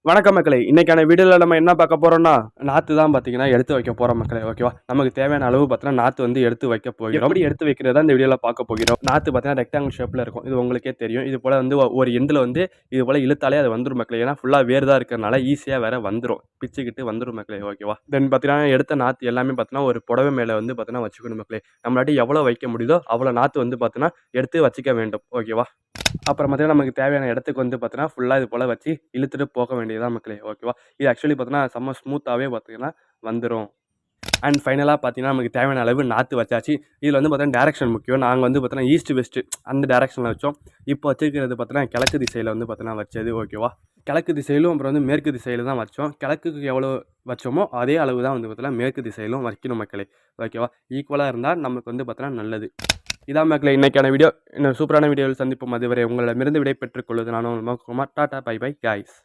வணக்கம் மக்களே. இன்னைக்கான வீடியோல நம்ம என்ன பார்க்க போறோம்னா, நாத்து தான் பார்த்தீங்கன்னா எடுத்து வைக்க போறோம் மக்களே. ஓகேவா? நமக்கு தேவையான அளவு பார்த்தீங்கன்னா, நாத்து வந்து எடுத்து வைக்க போகிறோம். எப்படி எடுத்து வைக்கிறதா இந்த வீடியோல பார்க்க போகிறோம். நாத்து பார்த்தீங்கன்னா ரெக்டாங்கிள் ஷேப்ல இருக்கும். இது உங்களுக்கே தெரியும். இது போல வந்து ஒரு எண்டுல வந்து இது போல இழுத்தாலே அது வந்துரும் மக்களே. ஏன்னா ஃபுல்லா வேர் தான் இருக்கிறனால ஈஸியா வேற வந்துரும். பிச்சுக்கிட்டு வந்துரும் மக்களே. ஓகேவா? தென் பார்த்தீங்கன்னா எடுத்த நாத்து எல்லாமே பார்த்தீங்கன்னா ஒரு புடவை மேல வந்து பார்த்தீங்கன்னா வச்சுக்கணும் மக்களே. நம்மளாட்டி எவ்வளோ வைக்க முடியுதோ அவ்வளோ நாத்து வந்து பார்த்தீங்கன்னா எடுத்து வச்சுக்க வேண்டும். ஓகேவா? அப்புறம் பார்த்தீங்கன்னா, நமக்கு தேவையான இடத்துக்கு வந்து பார்த்தீங்கன்னா, ஃபுல்லா இது போல வச்சு இழுத்துட்டு போக வேண்டியது தான் மக்களே. ஓகேவா? இது ஆக்சுவலி பார்த்தீங்கன்னா, செம்ம ஸ்மூத்தாவே பார்த்தீங்கன்னா வந்துரும். அண்ட் ஃபைனலா பார்த்தீங்கன்னா, நமக்கு தேவையான அளவு நாத்து வச்சாச்சு. இதில வந்து பார்த்தீங்கன்னா, டைரக்ஷன் முக்கியம். நாங்க வந்து பார்த்தீங்கன்னா, ஈஸ்ட், வெஸ்ட் அந்த டைரக்ஷன்ல வச்சோம். இப்போ வச்சிருக்கிறது பார்த்தீங்கன்னா, கிழக்கு திசையில வந்து பார்த்தீங்கன்னா வச்சது. ஓகேவா? கிழக்கு திசையிலும், அப்புறம் வந்து மேற்கு திசையில தான் வச்சோம். கிழக்குக்கு எவ்வளோ வச்சோமோ, அதே அளவு தான் வந்து பார்த்தீங்கன்னா, மேற்கு திசையிலும் வைக்கணும் மக்களே. ஓகேவா? ஈக்குவலா இருந்தா நமக்கு வந்து பார்த்தீங்கன்னா நல்லது. இதான் மக்களே இன்னைக்கான வீடியோ. இன்னும் சூப்பரான வீடியோவில் சந்திப்போம். அதுவரை உங்களிடமிருந்து விடை பெற்றுக் கொள்வது நான் உங்கள் Kumar. Ta-ta bye bye guys.